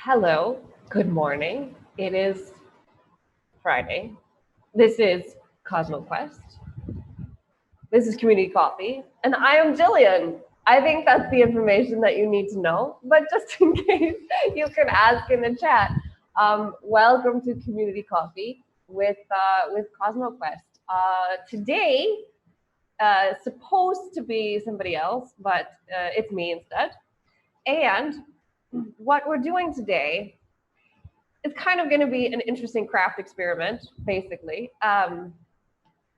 Hello, good morning. It is Friday. This is CosmoQuest. This is Community Coffee, and I am Gillian. I think that's the information that you need to know, but just in case, you can ask in the chat. Welcome to Community Coffee with CosmoQuest. Today, supposed to be somebody else, but it's me instead. And what we're doing today, it's kind of going to be an interesting craft experiment, basically,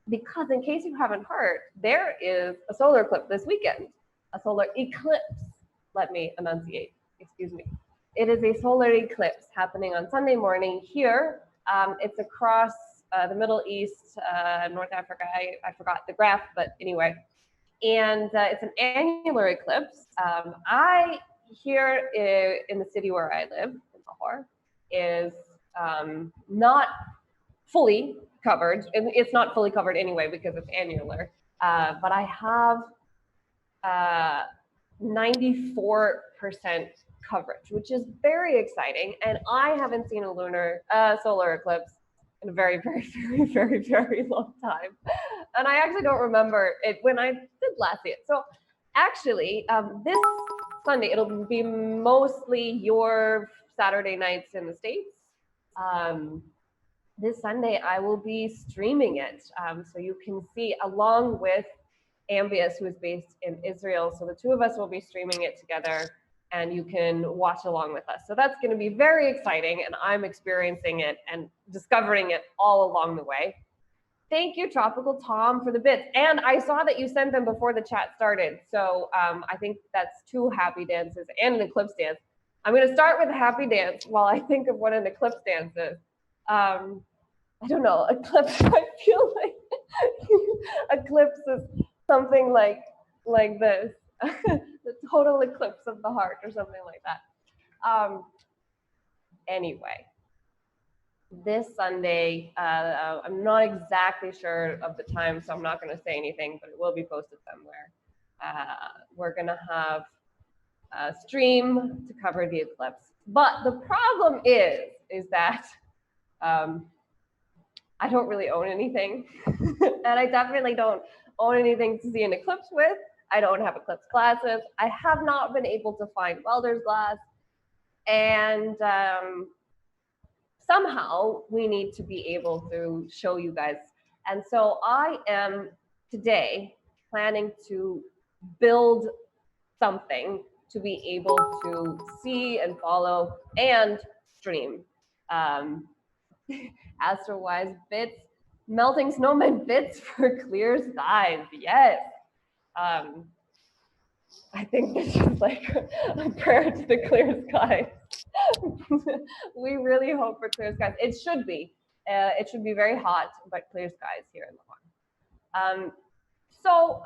because in case you haven't heard, there is a solar eclipse this weekend, a solar eclipse. Let me enunciate, excuse me. It is a solar eclipse happening on Sunday morning here. It's across the Middle East, North Africa. I forgot the graph, but anyway. And it's an annular eclipse. I here in the city where I live, in Lahore, is not fully covered. It's not fully covered anyway because it's annular. But I have 94% coverage, which is very exciting. And I haven't seen a solar eclipse in a very, very, very, very, very long time. And I actually don't remember it when I did last see it. So actually, this Sunday, it'll be mostly your Saturday nights in the States. This Sunday, I will be streaming it. So you can see along with Ambius, who is based in Israel. So the two of us will be streaming it together and you can watch along with us. So that's going to be very exciting, and I'm experiencing it and discovering it all along the way. Thank you, Tropical Tom, for the bits. And I saw that you sent them before the chat started. So I think that's 2 happy dances and an eclipse dance. I'm going to start with a happy dance while I think of what an eclipse dance is. I don't know, eclipse, I feel like eclipse is something like this. The total eclipse of the heart or something like that. Anyway, this Sunday, I'm not exactly sure of the time, so I'm not going to say anything, but it will be posted somewhere. We're going to have a stream to cover the eclipse. But the problem is that I don't really own anything. And I definitely don't own anything to see an eclipse with. I don't have eclipse glasses. I have not been able to find welder's glass. And somehow we need to be able to show you guys. And so I am today planning to build something to be able to see and follow and stream. Astrowise bits, melting snowman bits for clear skies. Yes. I think this is like a prayer to the clear skies. We really hope for clear skies. It should be. It should be very hot, but clear skies here in Lahore. So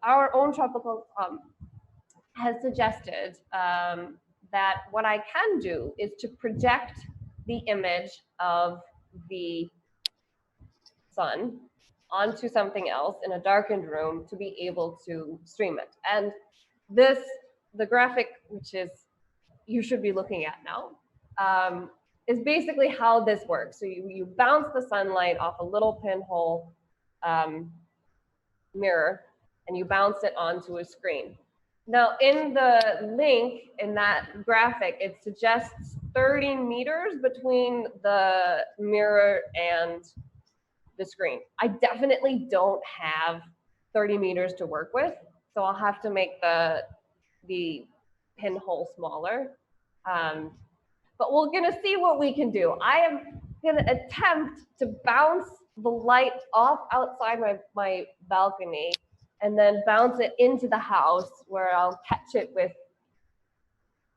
our own Tropical has suggested that what I can do is to project the image of the sun onto something else in a darkened room to be able to stream it. And the graphic, which is you should be looking at now, is basically how this works. So you bounce the sunlight off a little pinhole mirror, and you bounce it onto a screen. Now, in the link in that graphic, it suggests 30 meters between the mirror and the screen. I definitely don't have 30 meters to work with, so I'll have to make the pinhole smaller. But we're gonna see what we can do. I am gonna attempt to bounce the light off outside my balcony and then bounce it into the house where I'll catch it with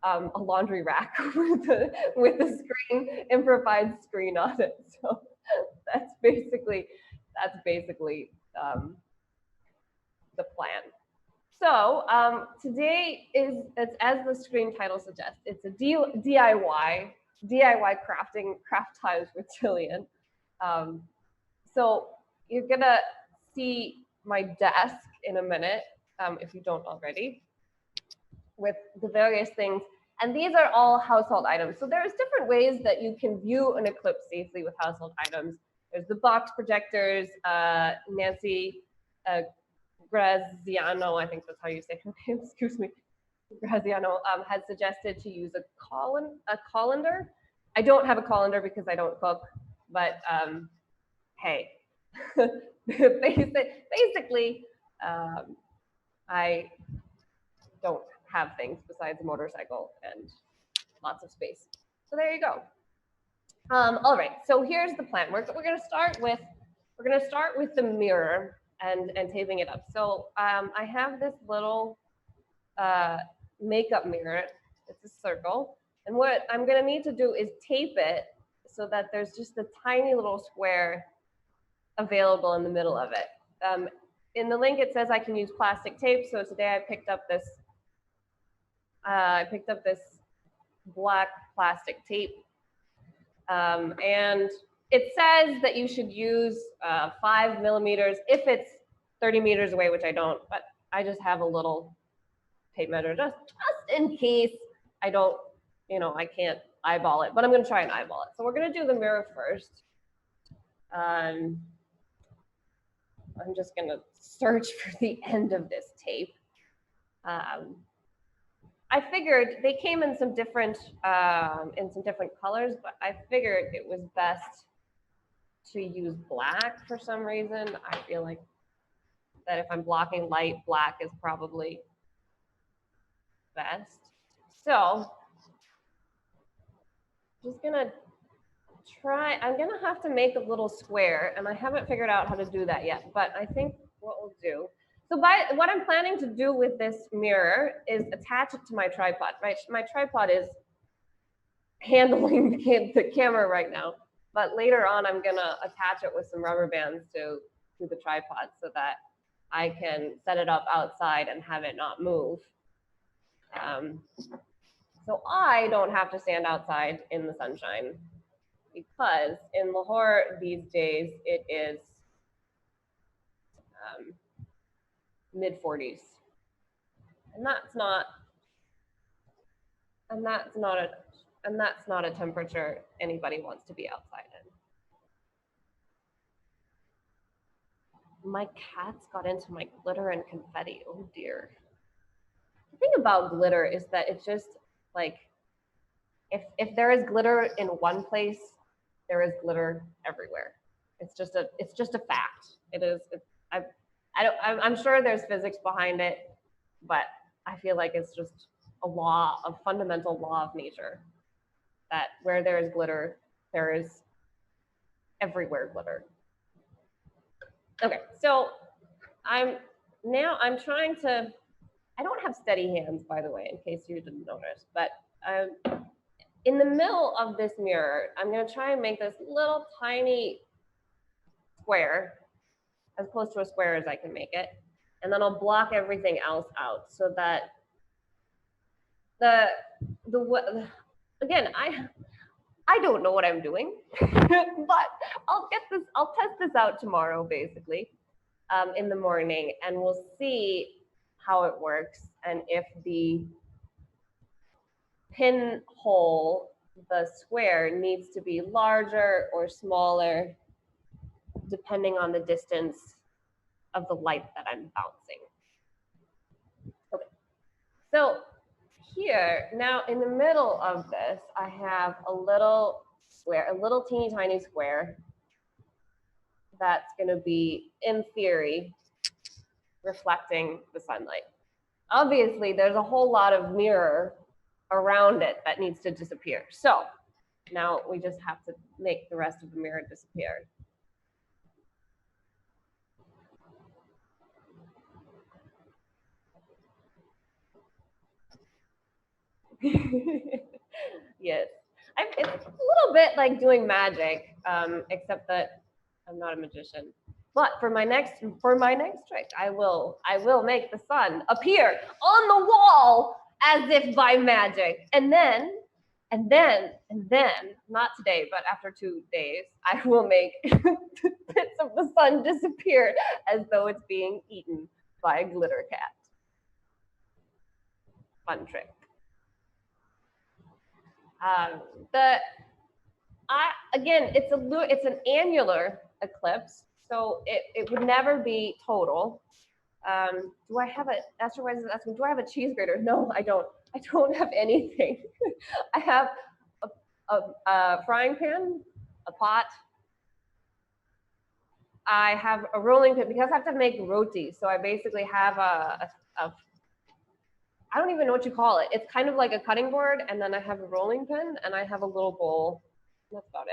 a laundry rack with the screen, improvised screen on it. So that's basically the plan. So today it's as the screen title suggests, it's a DIY craft times with Gillian. So you're gonna see my desk in a minute, if you don't already, with the various things. And these are all household items. So there's different ways that you can view an eclipse safely with household items. There's the box projectors. Nancy Graziano, I think that's how you say her name, excuse me, Graziano, has suggested to use a colander. I don't have a colander because I don't cook, but hey, basically, I don't have things besides a motorcycle and lots of space. So there you go. All right, so here's the plan. We're going to start with the mirror and taping it up. So I have this little makeup mirror. It's a circle, and what I'm going to need to do is tape it so that there's just a tiny little square available in the middle of it. In the link, it says I can use plastic tape. So today I picked up this black plastic tape. And it says that you should use 5 millimeters if it's 30 meters away, which I don't, but I just have a little tape measure just in case I don't, I can't eyeball it, but I'm going to try and eyeball it. So we're going to do the mirror first. I'm just going to search for the end of this tape. I figured they came in some different colors, but I figured it was best to use black for some reason. I feel like that if I'm blocking light, black is probably best. So just gonna try, I'm gonna have to make a little square, and I haven't figured out how to do that yet, but I think what we'll do, so what I'm planning to do with this mirror is attach it to my tripod. My tripod is handling the camera right now, but later on I'm gonna attach it with some rubber bands to the tripod so that I can set it up outside and have it not move. So I don't have to stand outside in the sunshine, because in Lahore these days it is mid-40s, and that's not a temperature anybody wants to be outside in. My cats got into my glitter and confetti. Oh dear. The thing about glitter is that it's just like, if there is glitter in one place, there is glitter everywhere. It's just a fact. It is. I'm sure there's physics behind it, but I feel like it's just a fundamental law of nature, that where there is glitter, there is everywhere glitter. Okay, so I'm trying to, I don't have steady hands, by the way, in case you didn't notice, but in the middle of this mirror, I'm going to try and make this little tiny square, as close to a square as I can make it. And then I'll block everything else out so that again, I don't know what I'm doing, but I'll test this out tomorrow, basically, in the morning, and we'll see how it works, and if the pinhole, the square, needs to be larger or smaller depending on the distance of the light that I'm bouncing. Okay, so here, now in the middle of this, I have a little square, a little teeny tiny square that's going to be, in theory, reflecting the sunlight. Obviously, there's a whole lot of mirror around it that needs to disappear. So now we just have to make the rest of the mirror disappear. Yes, it's a little bit like doing magic, except that I'm not a magician. But for my next trick, I will make the sun appear on the wall as if by magic, and then, not today, but after 2 days, I will make bits of the sun disappear as though it's being eaten by a glitter cat. Fun trick. The again, it's an annular eclipse, so it would never be total. Do I have a, Astrowise is asking, do I have a cheese grater? No, I don't. I don't have anything. I have a frying pan, a pot. I have a rolling pin because I have to make roti. So I basically have I don't even know what you call it. It's kind of like a cutting board, and then I have a rolling pin, and I have a little bowl. That's about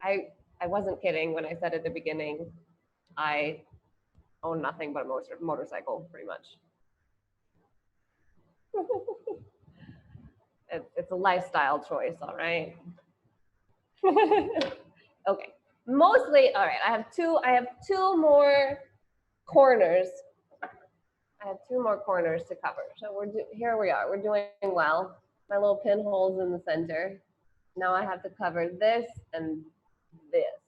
it. I wasn't kidding when I said at the beginning, I own nothing but a motorcycle, pretty much. It's a lifestyle choice, all right. Okay, mostly, all right. I have two more corners. I have two more corners to cover. So here we are. We're doing well. My little pinholes in the center. Now I have to cover this and this.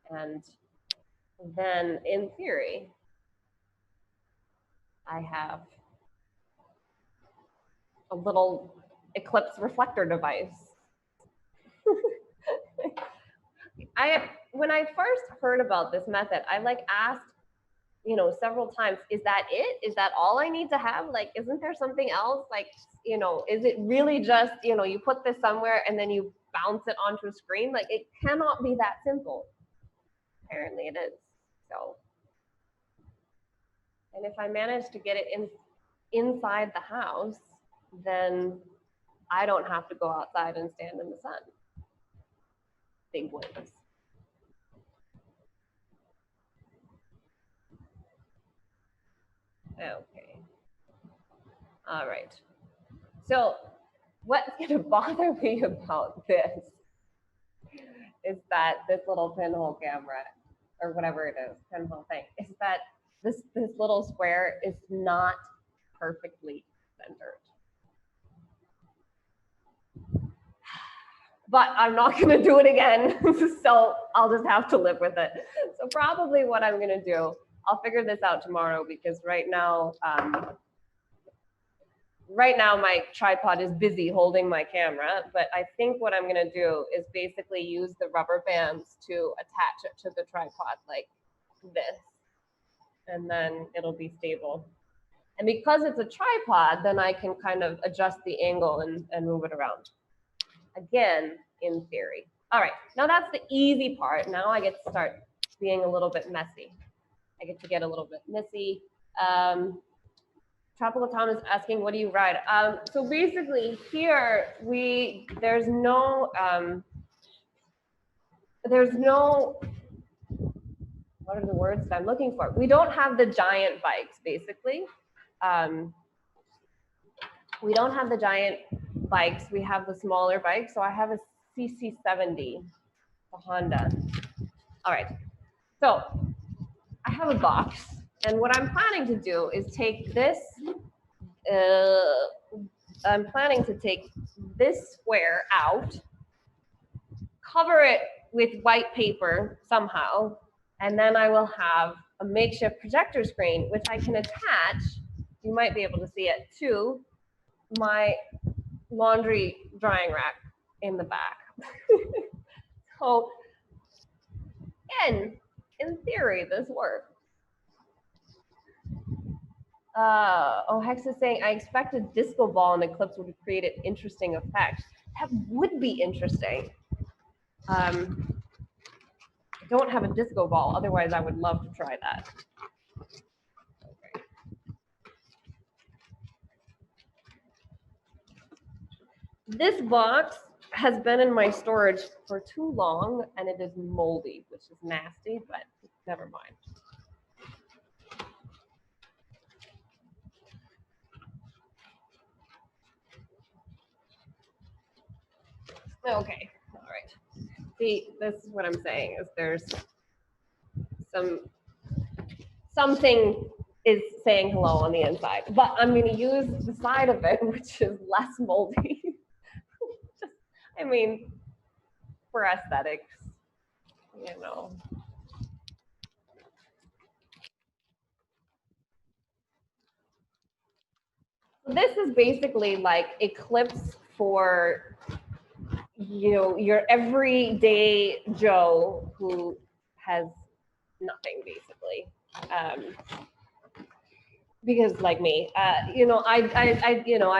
And then in theory, I have a little eclipse reflector device. When I first heard about this method, I asked, several times, is that it? Is that all I need to have? Isn't there something else? Is it really just, you put this somewhere and then you bounce it onto a screen? It cannot be that simple. Apparently it is. So, and if I manage to get it inside the house, then I don't have to go outside and stand in the sun. Big wins. Okay. All right. So what's going to bother me about this is that this little pinhole camera, or whatever it is, pinhole thing, is that this little square is not perfectly centered. But I'm not going to do it again, so I'll just have to live with it. So probably what I'm going to do, I'll figure this out tomorrow, because right now my tripod is busy holding my camera, but I think what I'm going to do is basically use the rubber bands to attach it to the tripod like this, and then it'll be stable. And because it's a tripod, then I can kind of adjust the angle and move it around. Again, in theory. All right, now that's the easy part. Now I get to start being a little bit messy. I get to get a little bit messy. Tropical Tom is asking, what do you ride? So basically here, there's no, what are the words that I'm looking for? We don't have the giant bikes, basically. We don't have the giant bikes. We have the smaller bikes. So I have a CC70, a Honda. All right. So I have a box. And what I'm planning to do is take this, I'm planning to take this square out, cover it with white paper somehow, and then I will have a makeshift projector screen, which I can attach, you might be able to see it, to my laundry drying rack in the back. So, again, in theory, this works. Hex is saying, I expect a disco ball in Eclipse would create an interesting effect. That would be interesting. I don't have a disco ball, otherwise I would love to try that. Okay. This box has been in my storage for too long, and it is moldy, which is nasty, but never mind. Okay, all right. See, this is what I'm saying, is there's something is saying hello on the inside, but I'm going to use the side of it, which is less moldy. Just, I mean, for aesthetics, you know. This is basically like eclipse for, your everyday Joe who has nothing basically. Because like me, I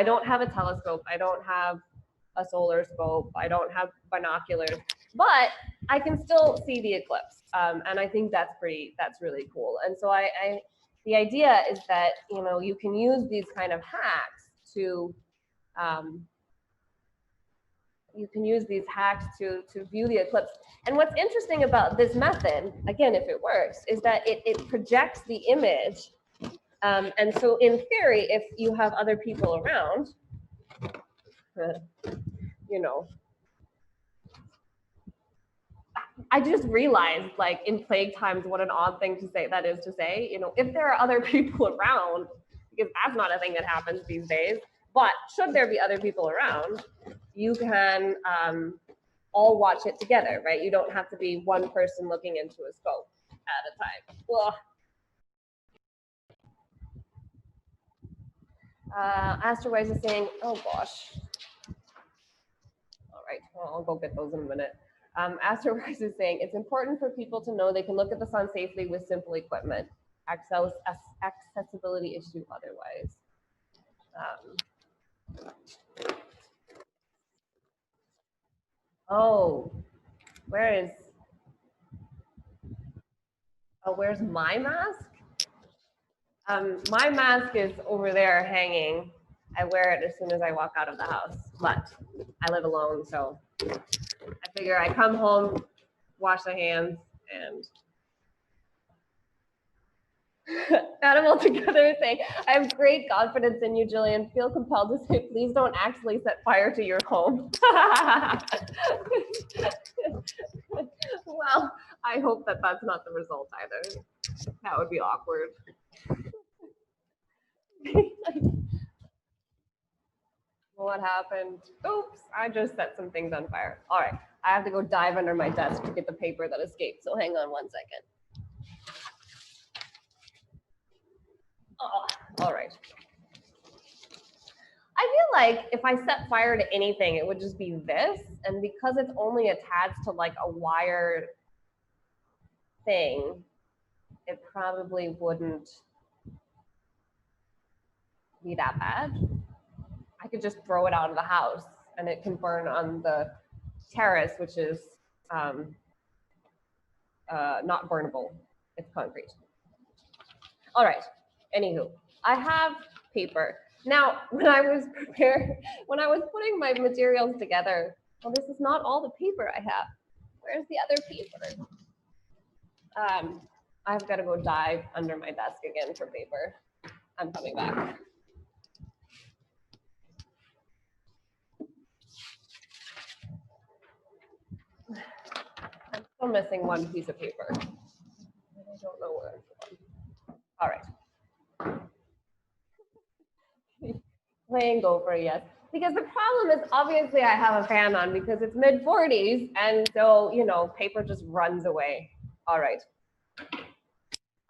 don't have a telescope. I don't have a solar scope. I don't have binoculars, but I can still see the eclipse. And I think that's really cool. And so the idea is that, you can use these kind of hacks to, um, view the eclipse. And what's interesting about this method, again, if it works, is that it projects the image. And so in theory, if you have other people around, you know, I just realized, like, in plague times, what an odd thing to say that is to say. If there are other people around, because that's not a thing that happens these days, but should there be other people around, you can all watch it together, right? You don't have to be one person looking into a scope at a time. Ugh. Asterwise is saying, oh gosh. All right, well, I'll go get those in a minute. Asterwise is saying, it's important for people to know they can look at the sun safely with simple equipment. Accessibility issue otherwise. Oh, where's my mask? My mask is over there hanging. I wear it as soon as I walk out of the house, but I live alone, so I figure I come home, wash the hands, and animal together is saying, I have great confidence in you, Gillian. Feel compelled to say, please don't actually set fire to your home. Well, I hope that that's not the result either. That would be awkward. What happened? Oops, I just set some things on fire. All right, I have to go dive under my desk to get the paper that escaped. So hang on 1 second. Oh, all right. I feel like if I set fire to anything, it would just be this. And because it's only attached to like a wire thing, it probably wouldn't be that bad. I could just throw it out of the house and it can burn on the terrace, which is not burnable. It's concrete. All right. Anywho, I have paper. Now, when I was putting my materials together, well, this is not all the paper I have. Where's the other paper? I've got to go dive under my desk again for paper. I'm coming back. I'm still missing one piece of paper. I don't know where it's going. All right. Playing Gopher, yes. Because the problem is obviously I have a fan on because it's mid-40s, and so paper just runs away. All right.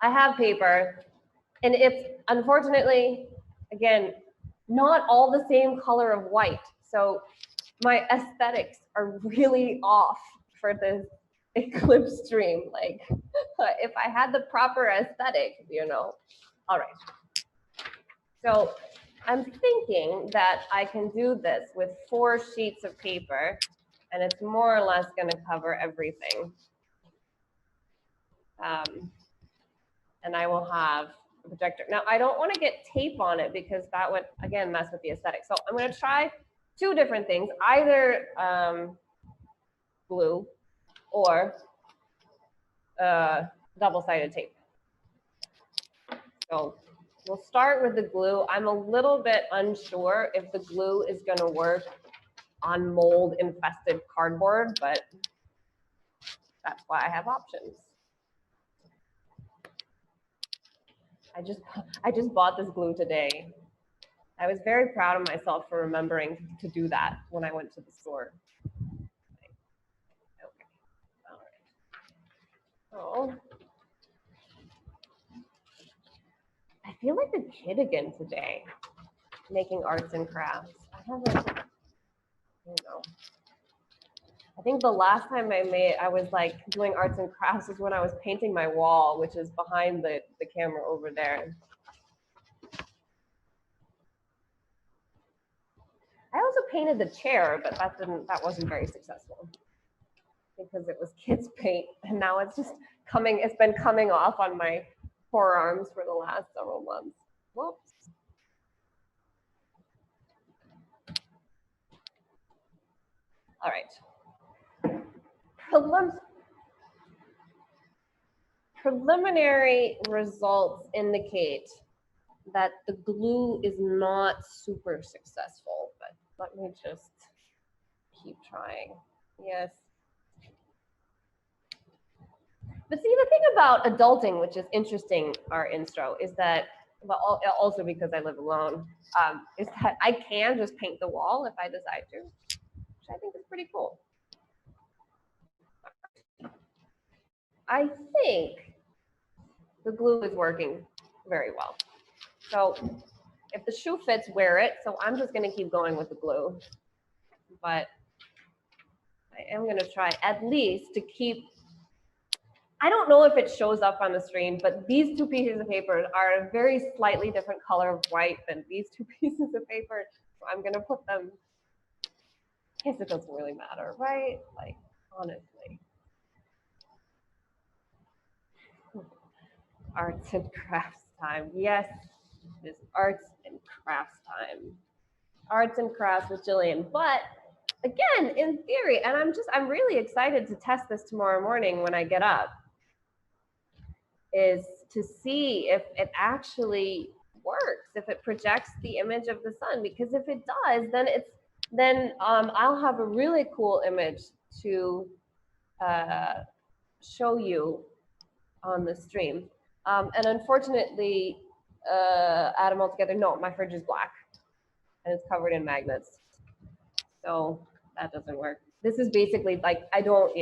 I have paper, and it's unfortunately, again, not all the same color of white. So my aesthetics are really off for this eclipse stream. Like, if I had the proper aesthetic, All right. So I'm thinking that I can do this with 4 sheets of paper, and it's more or less going to cover everything. And I will have a projector. Now, I don't want to get tape on it because that would, again, mess with the aesthetic. So I'm going to try 2 different things, either glue or double-sided tape. So we'll start with the glue. I'm a little bit unsure if the glue is going to work on mold-infested cardboard, but that's why I have options. I just bought this glue today. I was very proud of myself for remembering to do that when I went to the store. Okay. All right. So I feel like a kid again today. making arts and crafts. I haven't, you know. I think the last time I was like doing arts and crafts was when I was painting my wall, which is behind the camera over there. I also painted the chair, but that wasn't very successful because it was kids paint, and now it's been coming off on my forearms for the last several months. Whoops. All right. Preliminary results indicate that the glue is not super successful, but let me just keep trying. Yes. But see, the thing about adulting, which is interesting, our intro, is that, well, also because I live alone, is that I can just paint the wall if I decide to, which I think is pretty cool. I think the glue is working very well. So if the shoe fits, wear it. So I'm just going to keep going with the glue. But I am going to try at least to keep, I don't know if it shows up on the screen, but these two pieces of paper are a very slightly different color of white than these two pieces of paper. So I'm going to put them, I guess it doesn't really matter, right? Like, honestly. Arts and crafts time. Yes, it is arts and crafts time. Arts and crafts with Gillian. But again, in theory, and I'm really excited to test this tomorrow morning when I get up, is to see if it actually works, if it projects the image of the sun. Because if it does, then I'll have a really cool image to show you on the stream. And unfortunately, add them all together. No, my fridge is black and it's covered in magnets. So that doesn't work. This is basically like, I don't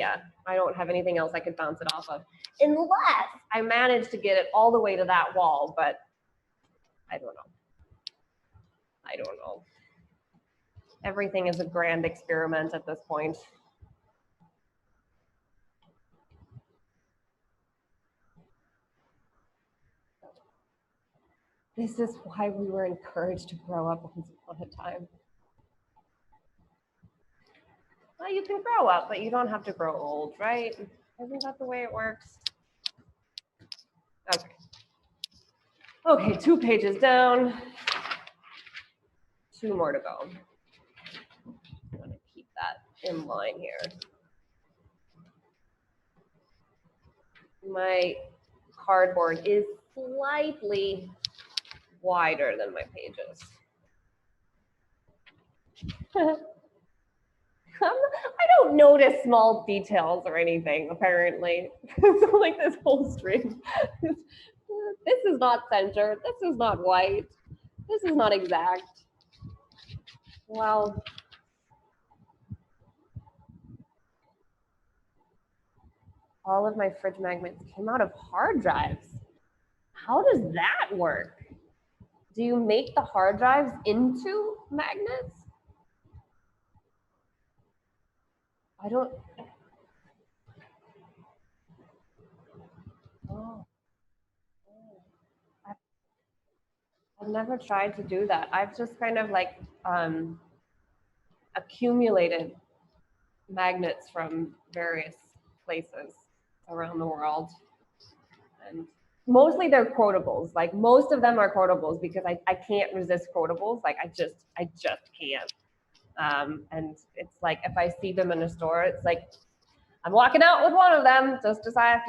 have anything else I could bounce it off of. Unless I manage to get it all the way to that wall, but I don't know. I don't know. Everything is a grand experiment at this point. This is why we were encouraged to grow up once upon a time. Well, you can grow up, but you don't have to grow old, right? Isn't that the way it works? Okay. Okay, 2 pages down. 2 more to go. I'm going to keep that in line here. My cardboard is slightly wider than my pages. I don't notice small details or anything, apparently. So like this whole string. This is not centered. This is not white. This is not exact. Well, all of my fridge magnets came out of hard drives. How does that work? Do you make the hard drives into magnets? I don't. Oh. I've never tried to do that. I've just kind of like accumulated magnets from various places around the world. And mostly they're quotables. Like most of them are quotables because I can't resist quotables. Like I just can't. And it's like if I see them in a store, it's like I'm walking out with one of them. Just decide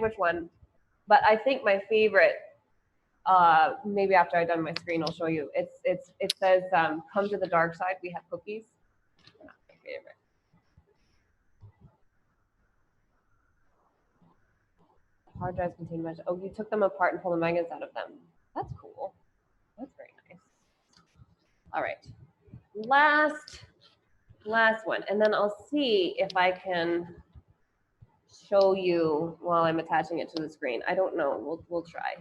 which one. But I think my favorite, maybe after I've done my screen, I'll show you. It says, "Come to the dark side. We have cookies." Not my favorite. Hard drives contain magnets. Oh, you took them apart and pulled the magnets out of them. That's cool. That's very nice. All right, last one, and then I'll see if I can show you while I'm attaching it to the screen. I don't know. We'll try.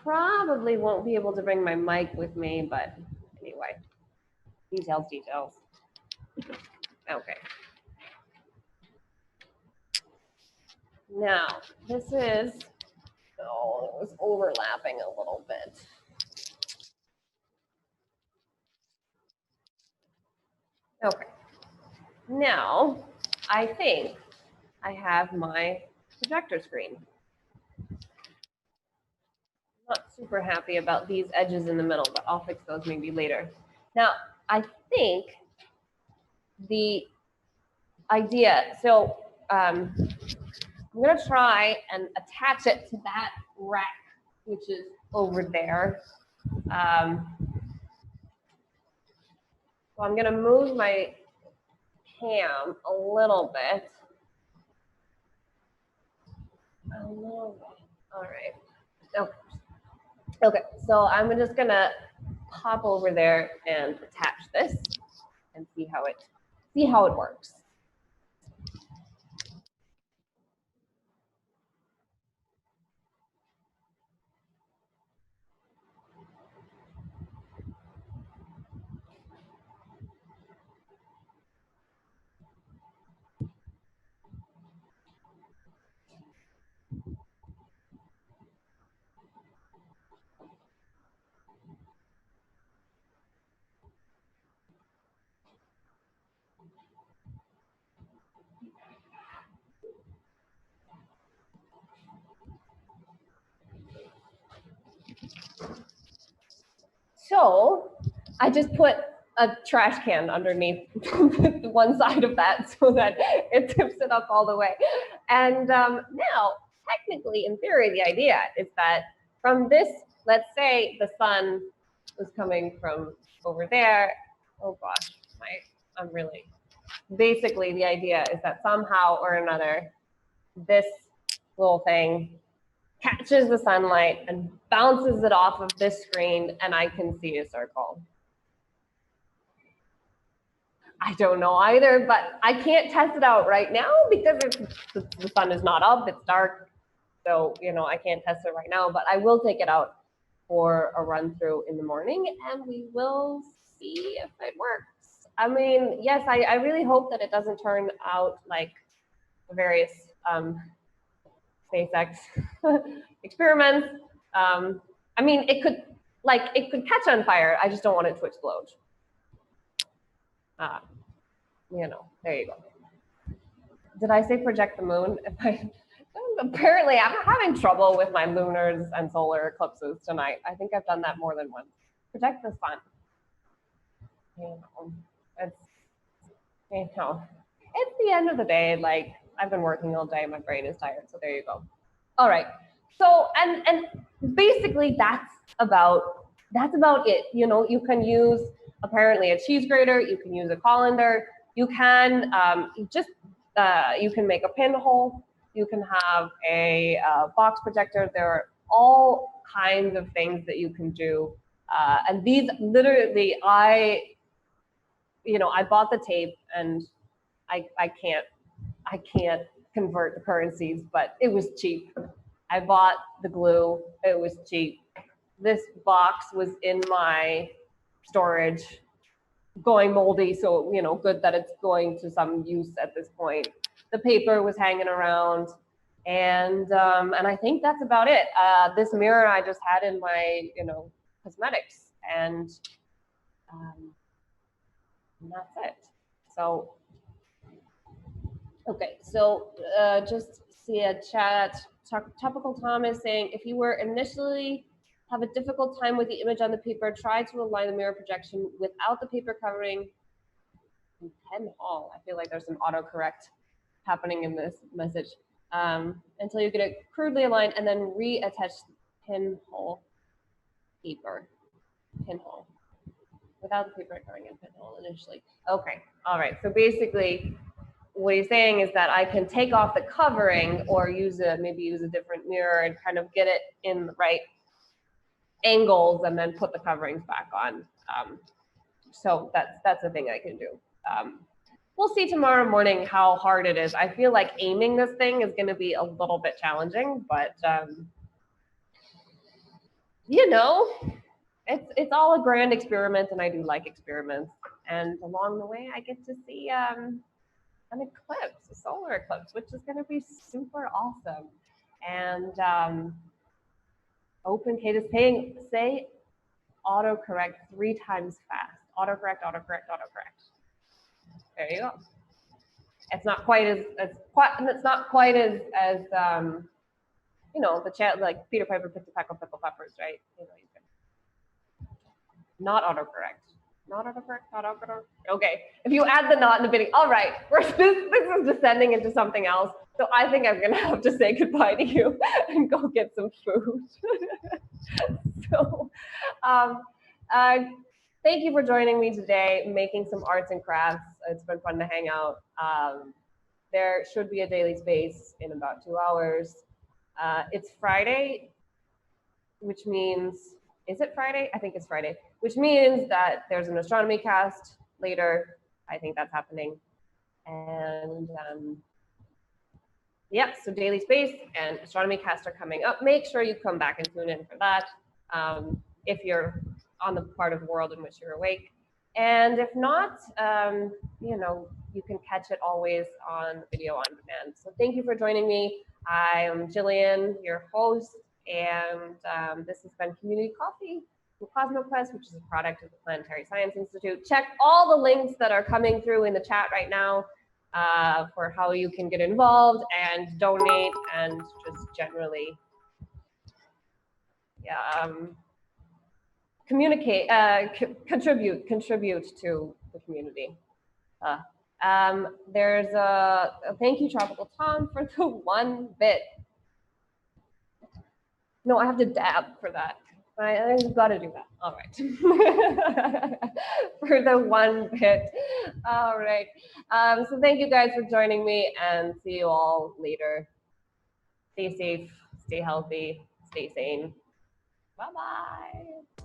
probably won't be able to bring my mic with me, but anyway, details, details. Okay. Now, this is, oh, it was overlapping a little bit. Okay. Now, I think I have my projector screen. Not super happy about these edges in the middle, but I'll fix those maybe later. Now, I think the idea, so I'm going to try and attach it to that rack, which is over there. So I'm going to move my cam a little bit. All right. Okay, so I'm just going to pop over there and attach this and see how it works. So I just put a trash can underneath one side of that so that it tips it up all the way. And now, technically, in theory, the idea is that from this, let's say the sun was coming from over there. Oh gosh, I'm really, basically the idea is that somehow or another, this little thing catches the sunlight and bounces it off of this screen, and I can see a circle. I don't know either, but I can't test it out right now because the sun is not up, it's dark. So, I can't test it right now, but I will take it out for a run through in the morning and we will see if it works. I mean, yes, I really hope that it doesn't turn out like the various SpaceX experiments. I mean, it could catch on fire. I just don't want it to explode. There you go. Did I say project the moon? Apparently, I'm having trouble with my lunars and solar eclipses tonight. I think I've done that more than once. Project the sun. It's the end of the day. Like, I've been working all day. My brain is tired. So there you go. All right. So, and basically that's about it. You can use apparently a cheese grater. You can use a colander. You can you can make a pinhole. You can have a box projector. There are all kinds of things that you can do. And these literally, I bought the tape and I can't convert the currencies, but it was cheap. I bought the glue. It was cheap. This box was in my storage, going moldy, so good that it's going to some use at this point. The paper was hanging around, and I think that's about it. This mirror I just had in my cosmetics, and that's it. So okay, so just see a chat. Topical Tom is saying, if you were initially have a difficult time with the image on the paper, try to align the mirror projection without the paper covering. Pinhole. I feel like there's some autocorrect happening in this message. Until you get it crudely aligned and then reattach pinhole paper. Pinhole. Without the paper covering in pinhole initially. Okay, all right. So basically, what he's saying is that I can take off the covering or maybe use a different mirror and kind of get it in the right angles and then put the coverings back on. So that's the thing I can do. We'll see tomorrow morning how hard it is. I feel like aiming this thing is going to be a little bit challenging, but you know, it's all a grand experiment, and I do like experiments. And along the way, I get to see an eclipse, a solar eclipse, which is going to be super awesome. And OpenKate is say autocorrect 3 times fast. Autocorrect, autocorrect, autocorrect. There you go. It's not quite it's not quite as the chat like Peter Piper picked a peck of pickled peppers, right? Not autocorrect. Not autocorrect, not autocorrect. Okay, if you add the not in the beginning, all right, this is descending into something else. So I think I'm gonna have to say goodbye to you and go get some food. So, um, uh, thank you for joining me today, making some arts and crafts. It's been fun to hang out. There should be a daily space in about 2 hours. It's Friday, which means, is it Friday? I think it's Friday, which means that there's an astronomy cast later. I think that's happening. And yeah, so daily space and astronomy cast are coming up. Make sure you come back and tune in for that if you're on the part of the world in which you're awake. And if not, you can catch it always on video on demand. So thank you for joining me. I am Gillian, your host, and this has been Community Coffee with CosmoQuest, which is a product of the Planetary Science Institute. Check all the links that are coming through in the chat right now for how you can get involved and donate and just generally communicate, contribute to the community. There's a thank you, Tropical Tom, for the 1 bit. No, I have to dab for that. I've got to do that. All right. For the 1 bit. All right. So thank you guys for joining me, and see you all later. Stay safe, stay healthy, stay sane. Bye-bye.